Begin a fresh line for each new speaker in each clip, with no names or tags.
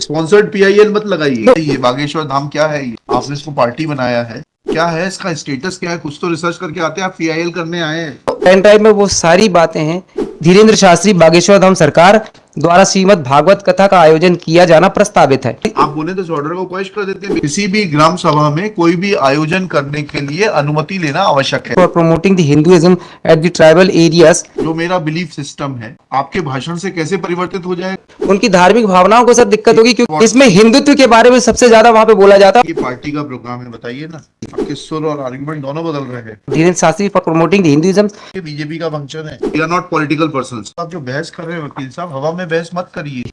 Sponsored PIL मत लगाइए। ये बागेश्वर धाम क्या है? ये आपने इसको पार्टी बनाया है? क्या है इसका स्टेटस? क्या है? कुछ तो रिसर्च करके आते हैं। आप पीआईएल करने आए हैं?
पेन ड्राइव में वो सारी बातें हैं। धीरेन्द्र शास्त्री बागेश्वर धाम सरकार द्वारा श्रीमद् भागवत कथा का आयोजन किया जाना प्रस्तावित है।
आप बोले तो इस ऑर्डर को क्वेश्चन कर देते हैं। किसी भी ग्राम सभा में कोई भी आयोजन करने के लिए अनुमति लेना आवश्यक है।
For promoting the Hinduism at the tribal areas,
जो मेरा बिलीफ सिस्टम है आपके भाषण से कैसे परिवर्तित हो जाए?
उनकी धार्मिक भावनाओं को सर दिक्कत होगी, क्योंकि इसमें हिंदुत्व के बारे में सबसे ज्यादा वहां पे बोला जाता है।
ये पार्टी का प्रोग्राम है, बताइए ना। आपके सुर और आर्गुमेंट दोनों बदल रहे हैं।
Dhirendra Shastri for promoting the Hinduism,
ये बीजेपी का फंक्शन है। We are not political persons. आप जो बहस कर रहे हैं वकील साहब, हवा में बहस मत करिए।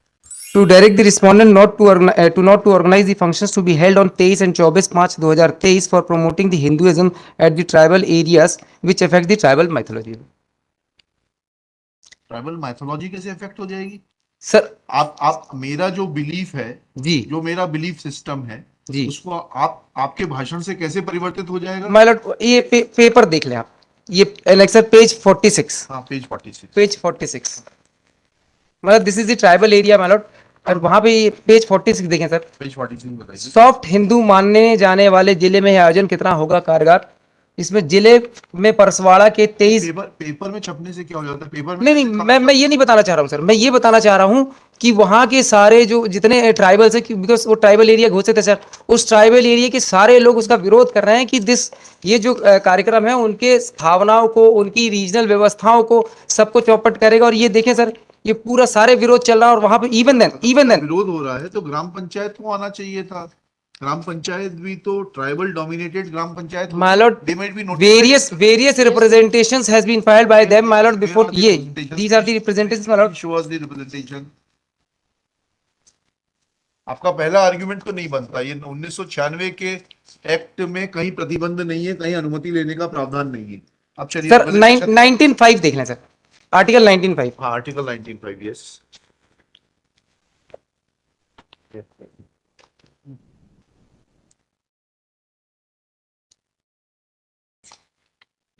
to direct the respondent not to organize the functions to be held on 23 and 24 March 2023 for promoting the Hinduism at the tribal areas which affect the tribal mythology.
Tribal mythology कैसे इफेक्ट हो जाएगी
sir?
आप मेरा जो belief है
जी,
जो मेरा belief system है
जी,
उसको आपके भाषण से कैसे परिवर्तित हो जाएगा?
माय लॉर्ड ये पेपर देख लें आप, ये एनेक्सर पेज 46।
हाँ, पेज 46।
पेज 46 मतलब this is the tribal area my lord, और वहां पे पेज 46 देखें सर।
पेज 46 बताइए।
सॉफ्ट हिंदू मानने जाने वाले जिले में आयोजन कितना होगा कारगर? इसमें जिले में परसवाड़ा के 23
पेपर में छपने से क्या हो जाता है? पेपर में
नहीं, मैं ये नहीं बताना चाह रहा हूँ सर, मैं ये बताना चाह रहा हूँ कि वहां के सारे जो जितने ट्राइबल्स है, बिकॉज वो ट्राइबल एरिया घोषित है सर, उस ट्राइबल एरिया के सारे लोग उसका विरोध कर रहे हैं कि ये जो कार्यक्रम है उनके भावनाओं को, उनकी रीजनल व्यवस्थाओं को सबको चौपट करेगा। और ये देखें सर, ये पूरा सारे विरोध चल रहा है, और वहां पे इवन देन
विरोध हो रहा है तो ग्राम पंचायत को आना चाहिए था। ग्राम पंचायत भी तो tribal dominated gram panchayat.
My lord, various representations has been filed by them, my lord, before ये these are the representations, my lord.
Show us the representation. आपका पहला आर्गुमेंट तो नहीं बनता। ये 1996 के एक्ट में कहीं प्रतिबंध नहीं है, कहीं अनुमति लेने का प्रावधान नहीं है। अब चलिए
सर 19.5 देख लें सर, आर्टिकल 19.5।
हाँ, article 19.5, yes.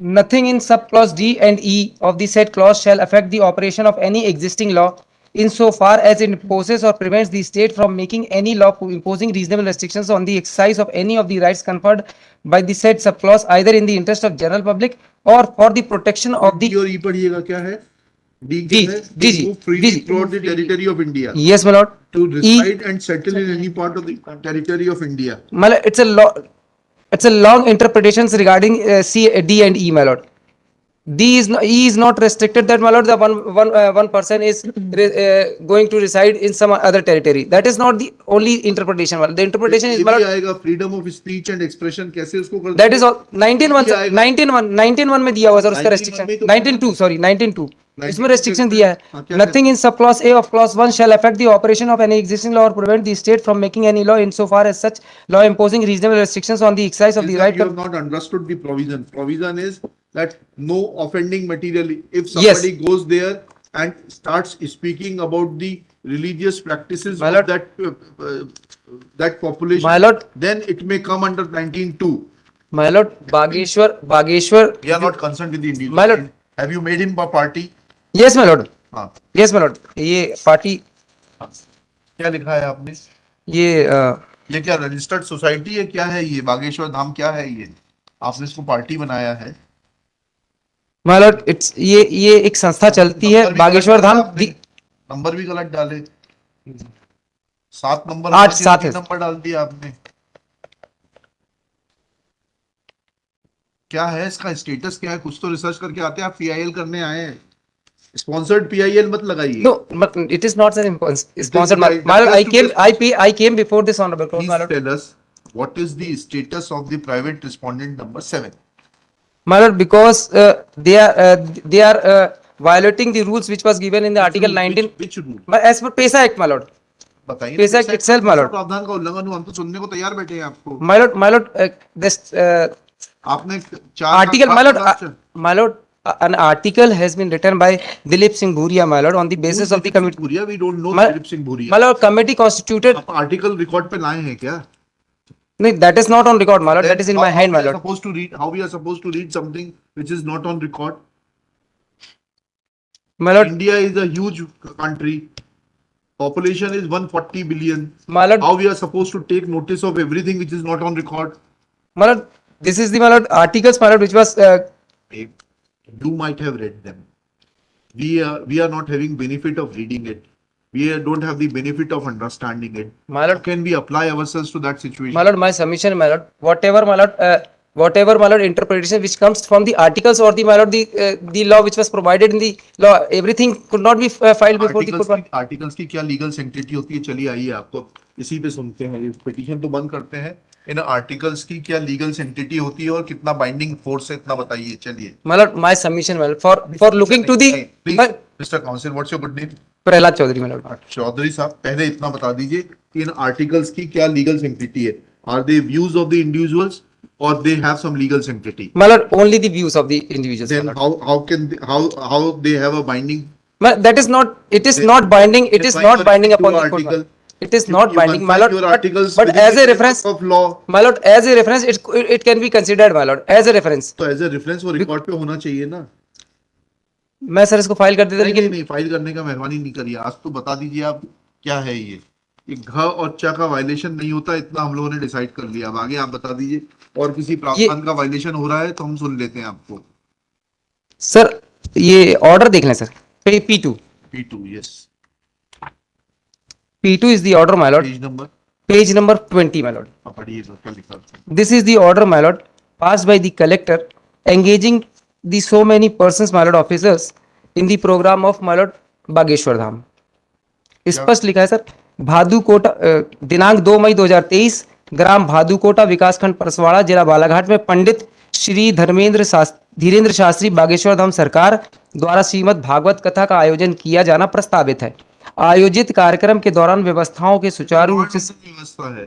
Nothing in subclause D and E of the said clause shall affect the operation of any existing law insofar as it imposes or prevents the state from making any law imposing reasonable restrictions on the exercise of any of the rights conferred by the said subclause, either in the interest of general public or for the protection of the।
और ई पढ़िएगा क्या है? D
G
throughout the territory of India।
Yes my lord।
To reside and settle in any part of the territory of India।
मतलब it's a long interpretations regarding C, D and E, my lord. E is not restricted that, my lord, the one person is going to reside in some other territory. That is not the only interpretation. The interpretation is, my lord,
आएगा freedom of speech and expression। कैसे उसको कर?
that is all 19.1 में दिया हुआ sir उसका restriction। 19.2 sorry 19.2 इसमें restriction दिया है। Nothing in subclause A of clause 1 shall affect the operation of any existing law or prevent the state from making any law insofar as such law imposing reasonable restrictions on the exercise of the right।
You have not understood the provision. Provision is that no offending material. If somebody goes there and starts speaking about the religious practices of that population,
my lord,
then it may come under 19.2।
my lord, Bageshwar,
we are not concerned with the individual।
my lord,
have you made him a party?
yes my lord।
हाँ,
yes my lord। ये party
क्या लिखा है आपने?
ये
क्या registered society है? क्या है ये? बागेश्वर धाम क्या है ये? आपने इसको पार्टी बनाया है?
माय लॉर्ड, इट्स ये एक संस्था चलती है बागेश्वर धाम।
नंबर भी गलत डाले, 7 नंबर
8
नंबर डाल दिया आपने। क्या है इसका स्टेटस? क्या है? कुछ तो रिसर्च करके आते हैं। आप पीआईएल करने आए हैं। स्पॉन्सर्ड पीआईएल मत लगाइए।
No, it is not sponsored. My lord, I came before this honourable court. My lord,
tell us what is the status of the private respondent number 7?
my lord, because they are violating the rules which was given in the article 19
which rule?
as per PESA Act, my lord।
बताइए।
PESA Act itself, my lord।
प्रावधान का उल्लंघन हुआ, हम तो सुनने को तैयार बैठे हैं आपको।
my lord, this
आपने 4
article, my lord, an article has been written by Dilip Singh Bhuria, my lord, on the basis of the committee।
Bhuria, we don't know Dilip Singh Bhuria।
my lord, committee constituted।
आप article record पे लाए हैं क्या?
No, that is not on record, my lord। That is in my hand, my lord।
How we are supposed to read something which is not on record?
My lord,
India is a huge country Population is 140 billion.
my lord,
How we are supposed to take notice of everything which is not on record?
my lord, this is the, my lord, articles, my lord, which was
You might have read them. We are not having benefit of reading it. We don't have the benefit of understanding it.
my
How
lord,
can we apply ourselves to that situation?
my lord, my submission, my lord, whatever, my lord, whatever, my lord, interpretation which comes from the articles or the, my lord, the law which was provided in the law, everything could not be filed before the court.
Articles की क्या legal सेंटिटी होती है? चलिए आइए आपको इसी पे सुनते हैं। ये पिटीशन तो बंद करते हैं। इन आर्टिकल्स की क्या लीगल सेंटिटी होती है और कितना बाइंडिंग फोर्स है, इतना बताइए। चलिए।
My lord, my submission, my lord, for looking to the,
mister counsel, what's your good name?
Prahlad Chaudhary, my lord.
Chaudhary sahab, पहले इतना बता दीजिए कि इन आर्टिकल्स की क्या लीगल सेंटिटी है? Are they views of the individuals or they have some legal sanctity?
My lord, only the views of the individuals.
Then
my lord.
how can they, how they have a binding?
That is not, it is not binding, it is not binding upon the court.
Article.
It is not binding, my lord,
Your articles
but
within
as
the
a reference,
of law.
my lord, as a reference, it can be considered, my lord, as a reference.
तो as a reference वो record पे होना चाहिए ना?
मैं sir इसको file कर देता,
नहीं,
लेकिन
नहीं फाइल करने का मेहरबानी नहीं करिए। आज तो बता दीजिए आप क्या है ये घ और च का वायलेशन नहीं होता, इतना हम लोगों ने डिसाइड कर लिया। अब आगे आप बता दीजिए, और किसी प्रावधान का वायलेशन हो रहा है तो हम सुन लेते हैं आपको।
सर ये ऑर्डर देख लें sir, P2,
yes,
P2 is the order, my lord, page number 20, my lord.
पढ़िए तो क्या लिखा है।
This is the order, my lord, passed by the collector engaging the so many persons, my lord, officers in the program of, my lord, Bageshwar Dham. स्पष्ट लिखा है sir, भादुकोटा, दिनांक 2 मई 2023, ग्राम भादुकोटा, विकासखंड परसवाड़ा, जिला बालाघाट में पंडित श्री धीरेन्द्र शास्त्री बागेश्वर धाम सरकार द्वारा श्रीमद् भागवत कथा का आयोजन किया जाना प्रस्तावित है। आयोजित कार्यक्रम के दौरान व्यवस्थाओं के सुचारू रूप से
व्यवस्था है।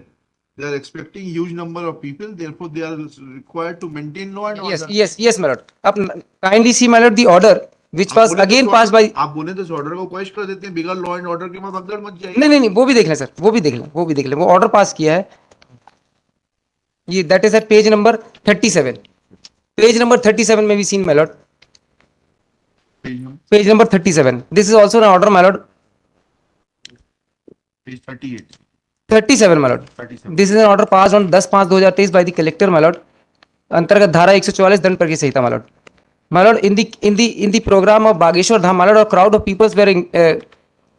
They are expecting huge number of people, therefore they are required to maintain law and order.
yes my lord. अब kindly see my lord the order which was again passed by,
आप बोले तो इस ऑर्डर को question कर देते हैं, बिगड़ लॉ एंड ऑर्डर के बाद भगदड़ मच जाएगी।
नहीं वो भी देख लें सर, वो भी देख लें, वो ऑर्डर पास किया है ये, that is at page number 37, page number 37 में भी seen my lord, page number 37, this is also an order my lord,
page 38,
37 my lord, this is an order passed on 10/5/2023 by the collector my lord, अंतर्गत धारा 144 दंड प्रक्रिया संहिता my lord. My lord, in the program of Bageshwar Dham my lord, a crowd of peoples were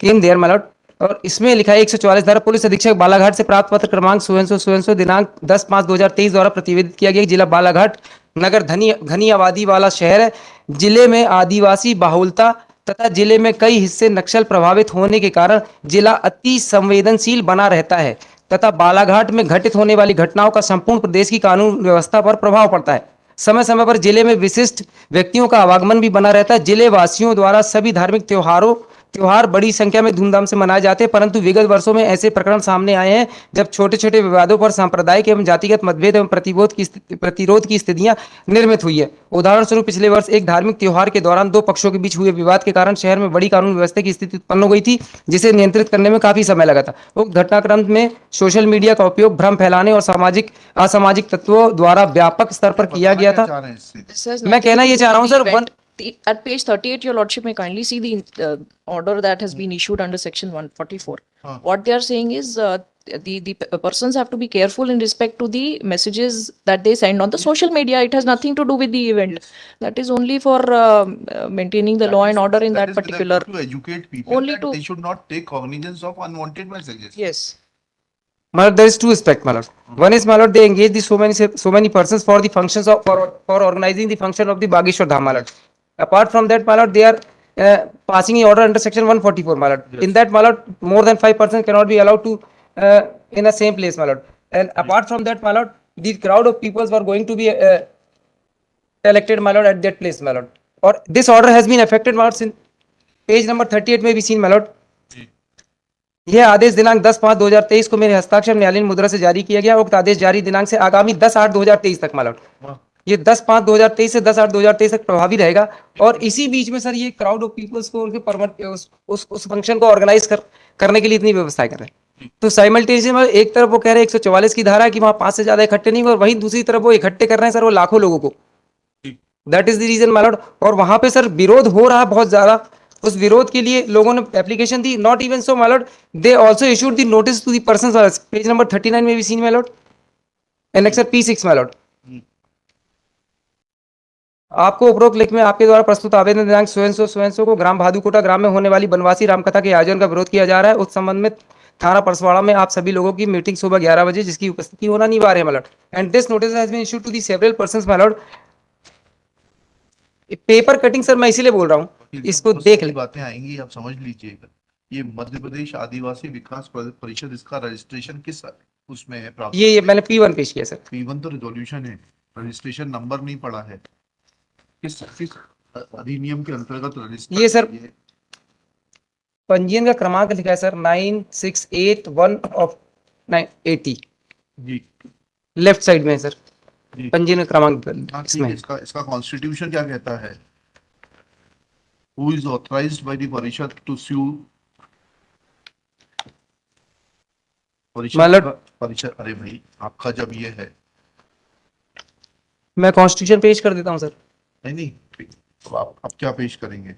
came there my lord, और इसमें लिखा है 144 धारा, police अधीक्षक बालाघाट से प्राप्त पत्र क्रमांक सुवेंसो दिनांक 10/5/2023 द्वारा प्रतिवेदित किया गया। जिला बालाघाट नगर घनी आबादी वाला शहर है, जिले में आदिवासी बाहुलता तथा जिले में कई हिस्से नक्सल प्रभावित होने के कारण जिला अति संवेदनशील बना रहता है तथा बालाघाट में घटित होने वाली घटनाओं का संपूर्ण प्रदेश की कानून व्यवस्था पर प्रभाव पड़ता है। समय समय पर जिले में विशिष्ट व्यक्तियों का आवागमन भी बना रहता है। जिले वासियों द्वारा सभी धार्मिक त्योहार बड़ी संख्या में धूमधाम से मनाए जाते हैं, परंतु विगत वर्षों में ऐसे प्रकरण सामने आए हैं जब छोटे छोटे विवादों पर सांप्रदायिक एवं जातिगत मतभेद एवं प्रतिरोध की स्थितियां निर्मित हुई है। उदाहरण स्वरूप पिछले वर्ष एक धार्मिक त्योहार के दौरान दो पक्षों के बीच हुए विवाद के कारण शहर में बड़ी कानून व्यवस्था की स्थिति उत्पन्न हो गई थी, जिसे नियंत्रित करने में काफी समय लगा था। उक्त घटनाक्रम में सोशल मीडिया का उपयोग भ्रम फैलाने और असामाजिक तत्वों द्वारा व्यापक स्तर पर किया गया था। मैं कहना ये चाह रहा हूँ sir,
at page 38, your lordship may kindly see the order that has been issued under section 144. What they are saying is the persons have to be careful in respect to the messages that they send on the social media. It has nothing to do with the event. That is only for maintaining the law and order in that particular.
To educate people
Only
that
to-
they should not take cognizance of unwanted messages.
Yes.
my lord, there is two aspects my lord. One is my lord, they engage the so many persons for the functions of for organizing the function of the Bageshwar Dham my lord. Apart from that my lord, they are passing an order under section 144 my lord. In that my lord, more than 5 persons cannot be allowed to in the same place my lord. And apart from that my lord, the crowd of peoples were going to be elected my lord at that place my lord. Or this order has been affected my lord, since page number 38 में भी seen my lord. यह आदेश दिनांक 10/5/2023 को मेरे हस्ताक्षर न्यायालयीन मुद्रा से जारी किया गया। उक्त आदेश जारी दिनांक से आगामी 10/8/2023 तक मालूम, ये 10/5/2023 से 10/8/2023 तक प्रभावी रहेगा। और इसी बीच में सर ये क्राउड ऑफ पीपल्स को उस फंक्शन को ऑर्गेनाइज करने के लिए इतनी व्यवस्थाएं कर रहे हैं। तो साइमल्टेनियसली में एक तरफ वो कह रहे हैं 144 की धारा है कि वहां 5 से ज्यादा इकट्ठे नहीं, और वहीं दूसरी तरफ वो इकट्ठे कर रहे हैं सर वो लाखों लोगों को। That is the reason my lord. और वहां पे सर विरोध हो रहा है बहुत ज्यादा, उस विरोध के लिए लोगों ने एप्लीकेशन दी. Not even so my lord, they also issued the notice to the persons. Page number 39 में भी seen my lord, annexure P6 my lord. आपको उपरोक्त लेख में आपके द्वारा प्रस्तुत आवेदन दिनांक स्वयं को ग्राम भादुकोटा ग्राम में होने वाली बनवासी रामकथा के आयोजन का विरोध किया जा रहा है. उस संबंध में थाना परसवाड़ा में आप सभी लोगों की मीटिंग सुबह 11 बजे जिसकी उपस्थिति होना अनिवार्य है my lord. And this notice has been issued to the several persons my lord. Paper cutting sir मैं इसीलिए बोल रहा हूँ, इसको देख ले.
बातें आएंगी, आप समझ लीजिएगा. ये मध्य प्रदेश आदिवासी विकास परिषद, इसका रजिस्ट्रेशन किस उसमें है प्राप्त?
ये मैंने P1 पेश किया सर.
P1 तो रिजोल्यूशन है, रजिस्ट्रेशन नंबर नहीं पड़ा है. किस अधिनियम के अंतर्गत रजिस्टर?
ये सर पंजीयन का क्रमांक लिखा है सर 9681 ऑफ 980
जी,
लेफ्ट साइड में है सर
जी.
पंजीयन का क्रमांक
हाँ, ठीक
इसमें
है.
है.
इसका कॉन्स्टिट्यूशन क्या कहता है? Who is authorized by the परिषद to sue?
मतलब
परिषद, अरे भाई आपका जब ये है,
मैं कॉन्स्टिट्यूशन पेश कर देता हूं सर.
नहीं, तो आप क्या पेश करेंगे?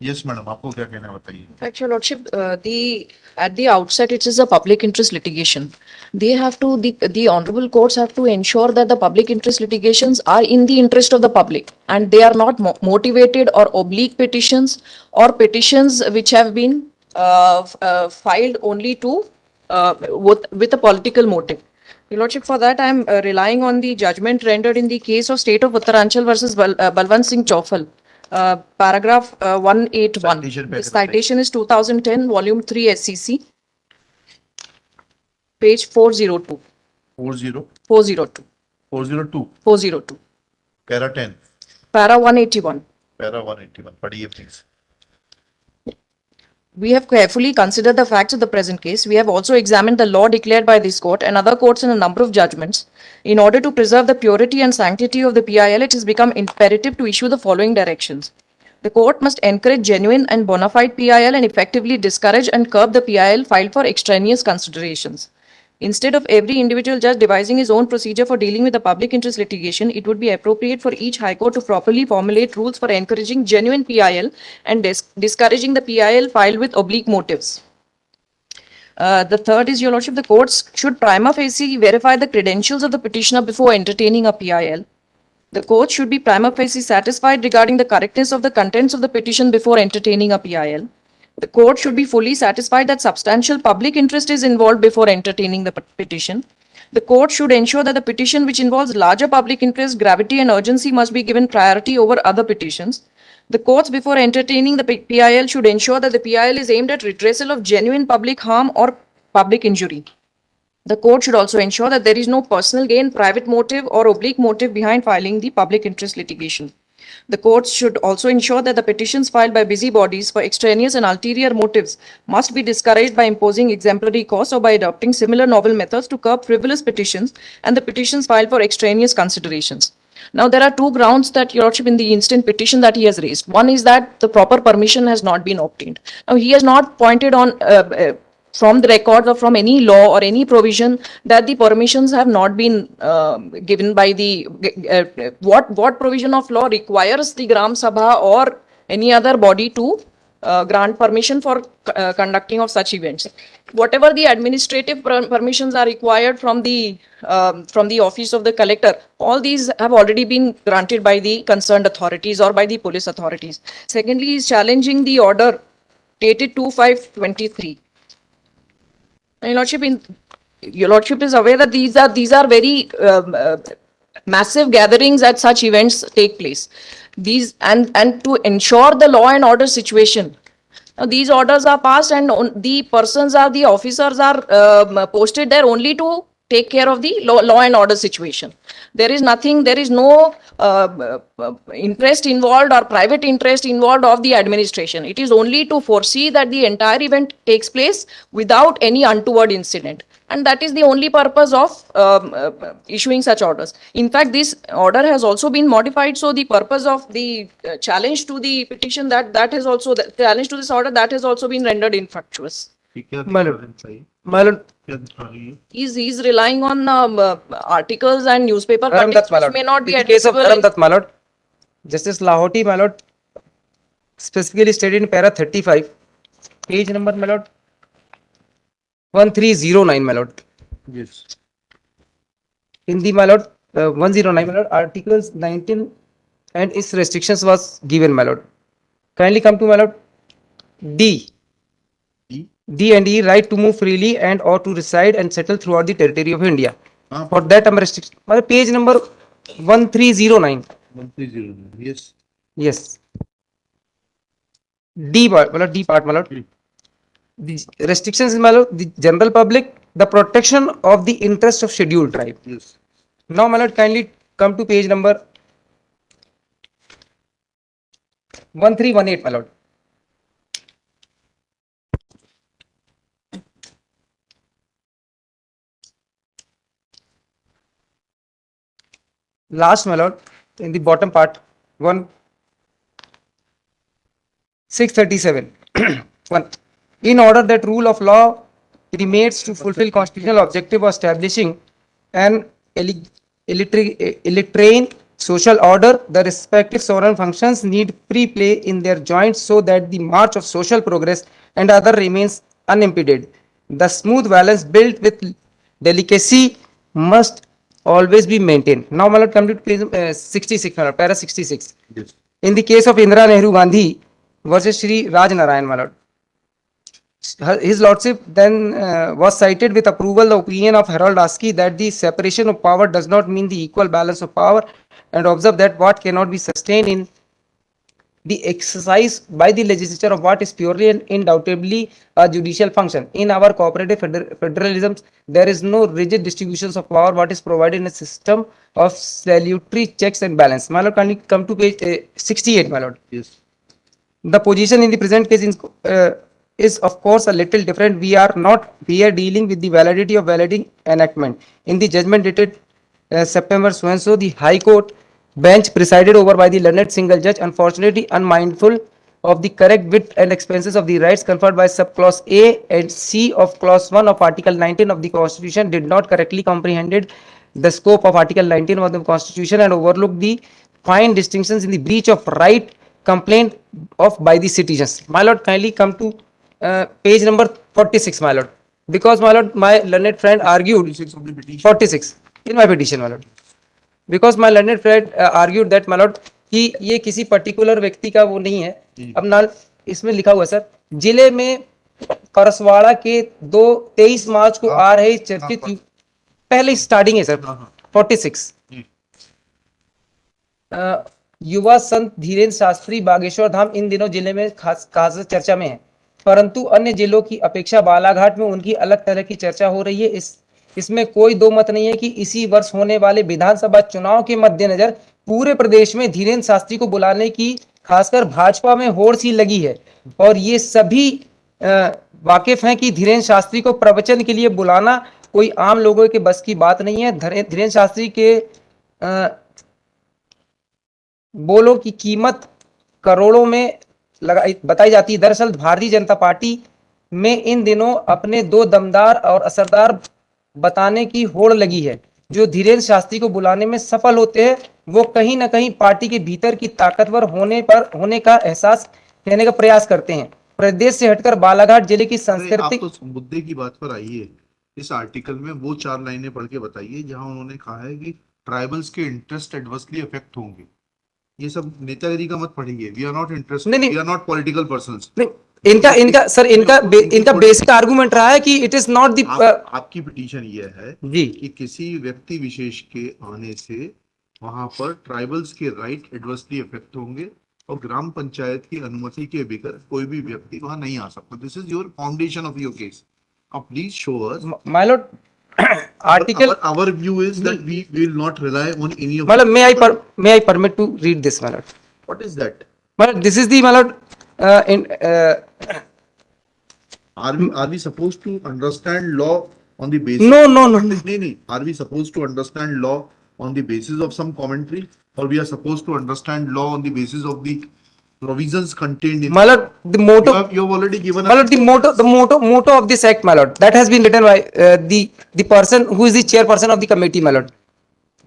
यस मैडम, आपको क्या कहना है बताइए.
Fact, Your Lordship, at the outset, it is a public interest litigation. They have to, the honorable courts have to ensure that the public interest litigations are in the interest of the public, and they are not motivated or oblique petitions or petitions which have been filed only to with a political motive. Your Lordship, for that I am relying on the judgment rendered in the case of State of Uttaranchal versus Balwant Singh Chofal. Paragraph 181.
Citation
The citation is 2010, volume 3 SCC, page 402.
40
402.
402
402.
Para 10
Para 181.
Para 181 पढ़िए please.
We have carefully considered the facts of the present case. We have also examined the law declared by this court and other courts in a number of judgments. In order to preserve the purity and sanctity of the PIL, it has become imperative to issue the following directions. The court must encourage genuine and bona fide PIL and effectively discourage and curb the PIL filed for extraneous considerations. Instead of every individual judge devising his own procedure for dealing with the public interest litigation, it would be appropriate for each High Court to properly formulate rules for encouraging genuine PIL and discouraging the PIL filed with oblique motives. The third is, Your Lordship, the courts should prima facie verify the credentials of the petitioner before entertaining a PIL. The court should be prima facie satisfied regarding the correctness of the contents of the petition before entertaining a PIL. The court should be fully satisfied that substantial public interest is involved before entertaining the petition. The court should ensure that the petition which involves larger public interest, gravity and urgency must be given priority over other petitions. The courts, before entertaining the PIL, should ensure that the PIL is aimed at redressal of genuine public harm or public injury. The court should also ensure that there is no personal gain, private motive or oblique motive behind filing the public interest litigation. The courts should also ensure that the petitions filed by busybodies for extraneous and ulterior motives must be discouraged by imposing exemplary costs or by adopting similar novel methods to curb frivolous petitions and the petitions filed for extraneous considerations. Now, there are two grounds that, Your Lordship, in the instant petition that he has raised. One is that the proper permission has not been obtained. Now, he has not pointed on from the records or from any law or any provision that the permissions have not been given by the what provision of law requires the Gram Sabha or any other body to grant permission for conducting of such events. Whatever the administrative permissions are required from the office of the collector, all these have already been granted by the concerned authorities or by the police authorities. Secondly, he is challenging the order dated 2/5/23. Your Lordship is aware that these are very massive gatherings at such events take place. These and to ensure the law and order situation. Now, these orders are passed and the persons are the officers are posted there only to take care of the law and order situation. There is no interest involved or private interest involved of the administration. It is only to foresee that the entire event takes place without any untoward incident. And that is the only purpose of issuing such orders. In fact, this order has also been modified. So the purpose of the challenge to the petition that has also, the challenge to this order, that has also been rendered infructuous.
My lord,
He's relying on articles and newspaper
Dharam
cuttings
Dutt, my
which
lord.
may not be
In case of
admissible.
Dharam Dutt, my lord. Justice Lahoti, my lord, specifically stated in para 35, page number, my lord, 1309, my lord.
Yes.
In the, my lord, 109, my lord, articles 19 and its restrictions was given, my lord. Kindly come to, my lord, D.
D.
D and E, right to move freely and or to reside and settle throughout the territory of India.
हाँ,
For that, restriction, page number 1309.
1309. Yes.
Yes. D part, D part, my lord. The restrictions is, my lord, the general public, the protection of the interest of scheduled tribe.
Yes.
Now, my lord, kindly come to page number 1318, my lord. Last, my lord, in the bottom part, 637. 1. In order that rule of law remains to fulfill constitutional objective of establishing an illiterate social order, the respective sovereign functions need free play in their joints so that the march of social progress and other remains unimpeded. The smooth balance built with delicacy must always be maintained. Now, my lord, come to page 66, my lord, para 66.
Yes.
In the case of Indira Nehru Gandhi versus Shri Raj Narayan, my lord, his lordship then was cited with approval the opinion of Harold Laski that the separation of power does not mean the equal balance of power, and observe that what cannot be sustained in the exercise by the legislature of what is purely and undoubtedly a judicial function. In our cooperative federalism, there is no rigid distributions of power, what is provided in a system of salutary checks and balance. My lord, can you come to page 68, my lord?
Yes.
The position in the present case is of course a little different. We are dealing with the validity of validating enactment. In the judgment dated September so and so, the High Court bench presided over by the learned single judge, unfortunately unmindful of the correct width and expenses of the rights conferred by subclause A and C of clause 1 of Article 19 of the Constitution, did not correctly comprehended the scope of Article 19 of the Constitution and overlooked the fine distinctions in the breach of right complained of by the citizens. My lord, kindly come to page number 46, my lord. Because, my lord, my learned friend argued
46 of the petition.
46 in my petition, my lord. Because my learned friend argued that, my lord, कि ये किसी particular व्यक्ति का वो नहीं है. अब ना इसमें लिखा हुआ सर, जिले में परसवाड़ा के 23 मार्च को आ रहे चर्चित पहले स्टार्टिंग है सर 46. युवा संत धीरेन्द्र शास्त्री बागेश्वर धाम इन दिनों जिले में खास चर्चा में है, परंतु अन्य जिलों की अपेक्षा बालाघाट में उनकी अलग तरह की चर्चा हो रही है. इसमें कोई दो मत नहीं है कि इसी वर्ष होने वाले विधानसभा चुनाव के मद्देनजर पूरे प्रदेश में धीरेन्द्र शास्त्री को बुलाने की खासकर भाजपा में होड़ सी लगी है, और ये सभी वाकिफ हैं कि धीरेन्द्र शास्त्री को प्रवचन के लिए बुलाना कोई आम लोगों के बस की बात नहीं है. धीरेन्द्र शास्त्री के बोलों की कीमत करोड़ों में बताई जाती है. दरअसल भारतीय जनता पार्टी में इन दिनों अपने दो दमदार और असरदार बताने की होड़ लगी है. जो धीरेन्द्र शास्त्री को बुलाने में सफल होते हैं वो कहीं ना कहीं पार्टी के भीतर की ताकतवर होने का एहसास कहने का प्रयास करते हैं. प्रदेश से हटकर बालाघाट जिले की सांस्कृतिक
आप तो मुद्दे की बात पर आइए. इस आर्टिकल में वो 4 लाइनें पढ़ के बताइए जहां उन्होंने कहा है कि ट्राइबल्स के इंटरेस्ट एडवर्सली अफेक्ट होंगे. ये सब नेतागिरी का मत पढ़िए. We are not interested, we are not political persons.
इनका बेसिक आर्गुमेंट रहा है कि इट इज नॉट द
आपकी पिटीशन ये है
जी
कि किसी व्यक्ति विशेष के आने से वहां पर ट्राइबल्स के राइट एडवर्सली अफेक्ट होंगे और ग्राम पंचायत की अनुमति के बगैर कोई भी व्यक्ति वहां नहीं आ सकता. This is your foundation of your case. Please show us.
My Lord, article
our view is that we will not rely on any of.
Malad, may I permit to read this, my lord?
What is that?
Malad, this is the, my lord,
are we supposed to understand law on the basis?
No.
No. Are we supposed to understand law on the basis of some commentary, or we are supposed to understand law on the basis of the provisions contained in?
My lord, the motto.
You have already given.
My lord, the motto of this act, my lord, that has been written by the person who is the chairperson of the committee, my lord.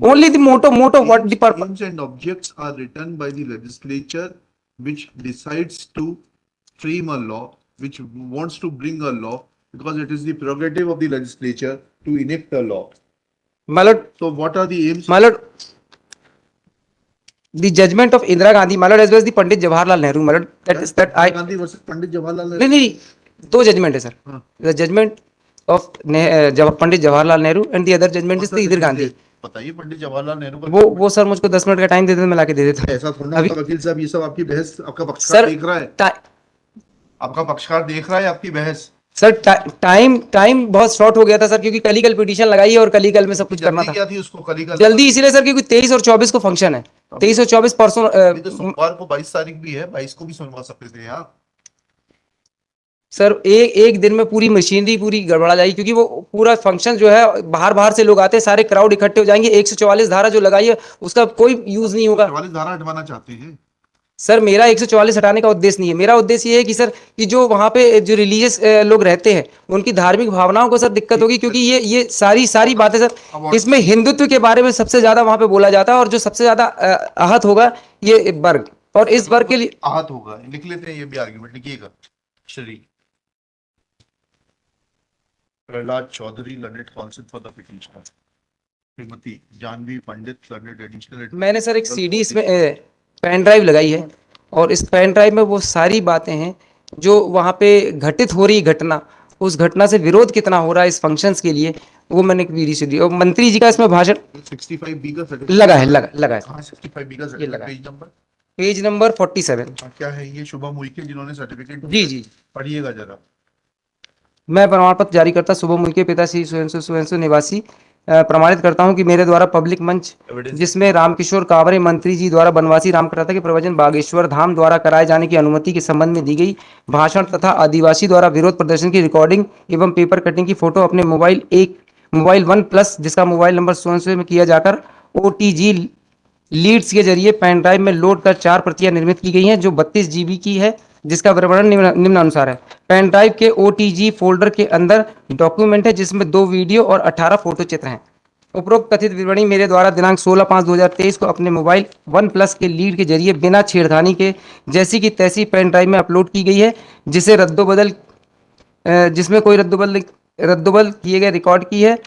Only the motto, what the purpose.
Aims and objects are written by the legislature, which decides to frame a law, which wants to bring a law, because it is the prerogative of the legislature to enact a law.
My lord,
So what are the aims?
my lord, the judgment of Indira Gandhi, my lord, as well as the Pandit Jawaharlal Nehru, my lord, that is that I.
Gandhi versus Pandit Jawaharlal
नहीं
Nehru.
नहीं, दो judgement है sir.
हाँ.
The judgment of Pandit Jawaharlal Nehru and the other judgment is the Indira Gandhi.
बताइए पंडित जवाहरलाल नेहरू का
वो sir मुझको 10 minute का टाइम दे देते, मैं लाके दे देता हूँ.
ऐसा थोड़ा
अभी-
ना वकील साहब, ये सब आपकी बहस, आपका पक्षकार
सर
देख रहा है, आपका पक्षकार देख रहा है आपकी बहस.
सर टाइम बहुत शॉर्ट हो गया था सर, क्योंकि कल पिटीशन लगाई है और कल में सब कुछ करना
जल्दी
था.
क्या थी उसको कल ही कर.
जल्दी इसीलिए सर क्योंकि 23 और 24 को फंक्शन है. 23 और 24 परसों
अभी तो सोमवार को 22 तारीख भी है, 22 को भी सुनवा सकते थे यार.
सर एक दिन में पूरी मशीनरी पूरी गड़बड़ा जाएगी, क्योंकि वो पूरा फंक्शन जो है बाहर से लोग आते हैं, सारे क्राउड इकट्ठे हो जाएंगे. 144 धारा जो लगाई है उसका कोई यूज नहीं होगा.
44 धारा हटवाना चाहते हैं.
सर मेरा 144 हटाने का उद्देश्य नहीं है. मेरा उद्देश्य ये है कि सर कि जो वहां पे जो रिलीजियस लोग रहते हैं उनकी धार्मिक भावनाओं को सर दिक्कत होगी, क्योंकि ये सारी बातें सर इसमें हिंदुत्व के बारे में सबसे ज्यादा वहां पे बोला जाता है, और जो सबसे ज्यादा आहत होगा ये वर्ग, और इस वर्ग के लिए
आहत होगा. लिख लेते हैं ये भी आर्गुमेंट, लिखिएगा. Shri Prahlad Chaudhary, learned counsel for the petitioner. Shrimati Janvi Pandit, learned additional.
मैंने सर एक सीडी इसमें पेन ड्राइव लगाई है, और इस पेन ड्राइव में वो सारी बातें हैं जो वहाँ पे घटित हो रही घटना, उस घटना से विरोध कितना हो रहा है इस फंक्शंस के लिए, वो मैंने एक वीडियो से दी. और मंत्री जी का इसमें भाषण
65B का सर्टिफिकेट
लगा है.
हाँ, 65B का
ये लगा है.
Certificate. Page number
page number 47.
क्या है ये? शुभम उइके जिन्होंने सर्टिफिकेट.
जी
पढ़िएगा जरा.
मैं प्रमाण पत्र जारी करता शुभम उइके पिता श्री सुवेंसु निवासी प्रमाणित करता हूं कि मेरे द्वारा पब्लिक मंच जिसमें रामकिशोर कावरे मंत्री जी द्वारा बनवासी रामकथा के प्रवचन बागेश्वर धाम द्वारा कराए जाने की अनुमति के संबंध में दी गई भाषण तथा आदिवासी द्वारा विरोध प्रदर्शन की रिकॉर्डिंग एवं पेपर कटिंग की फोटो अपने मोबाइल 1+ जिसका मोबाइल नंबर 16 में किया जाकर OTG लीड्स के जरिए पेन ड्राइव में लोड कर 4 प्रतियां निर्मित की गई हैं, जो 32 GB की है, जिसका विवरण निम्नानुसार है. पेन ड्राइव के OTG फोल्डर के अंदर डॉक्यूमेंट है जिसमें 2 वीडियो और 18 फोटो चित्र हैं. उपरोक्त कथित विवरणी मेरे द्वारा दिनांक 16/5/2023 को अपने मोबाइल 1+ के लीड के जरिए बिना छेड़खानी के जैसी की तैसी पेन ड्राइव में अपलोड की गई है, जिसमें कोई रद्दोबल किए गए रिकॉर्ड की है.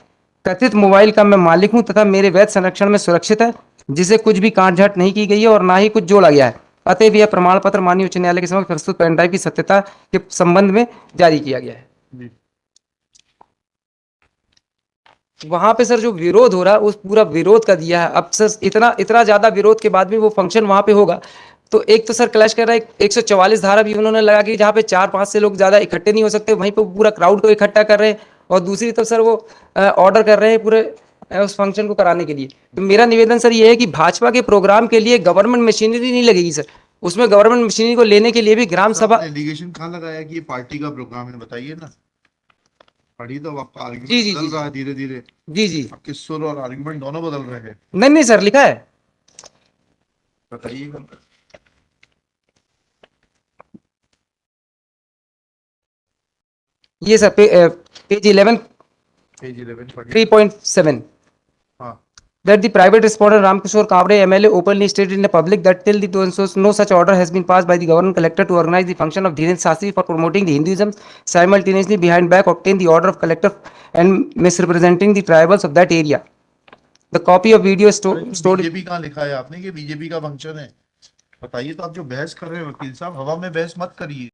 कथित मोबाइल का मैं मालिक हूं तथा मेरे वैध संरक्षण में सुरक्षित है, जिसे कुछ भी काट-छांट नहीं की गई है और ना ही कुछ जोड़ा गया है. अतएव यह प्रमाण पत्र माननीय उच्च न्यायालय के समक्ष प्रस्तुत पेन ड्राइव की सत्यता के संबंध में जारी किया गया है. वहां पे सर जो विरोध हो रहा है उस पूरा विरोध का दिया है. अब सर इतना ज्यादा विरोध के बाद भी वो फंक्शन वहां पे होगा, तो एक तो सर क्लैश कर रहा है. 144 धारा भी उन्होंने लगा कि जहाँ पे 4-5 से लोग ज्यादा इकट्ठे नहीं हो सकते, वहीं पे पूरा क्राउड को इकट्ठा कर रहे हैं, और दूसरी तरफ सर वो ऑर्डर कर रहे हैं पूरे उस फंक्शन को कराने के लिए. तो मेरा निवेदन सर ये है कि भाजपा के प्रोग्राम के लिए गवर्नमेंट मशीनरी नहीं लगेगी सर, उसमें गवर्नमेंट मशीनरी को लेने के लिए भी ग्राम सभा.
एलिगेशन कहाँ लगाया कि ये पार्टी का प्रोग्राम है? बताइए ना. पढ़ी तो आपका आर्गुमेंट
जी
बदल रहा है धीरे धीरे.
जी
आपके सुर और आर्गुमेंट दोनों बदल रहे हैं.
नहीं सर लिखा है.
बताइएगा.
ये सर पेज 11
पेज 11 पढ़िए.
3.7
हाँ.
that the private respondent Ramkishore Kavre MLA openly stated in the public that till no such order has been passed by the government collector to organize the function of Dhiren Sastri for promoting the Hinduism, simultaneously behind back obtained the order of collector and misrepresenting the tribals of that area. The copy of video stored.
BJP कहाँ लिखा है आपने कि BJP का function है? बताइए. तो आप जो बहस कर रहे हैं वकील साहब, हवा में बहस मत करिए.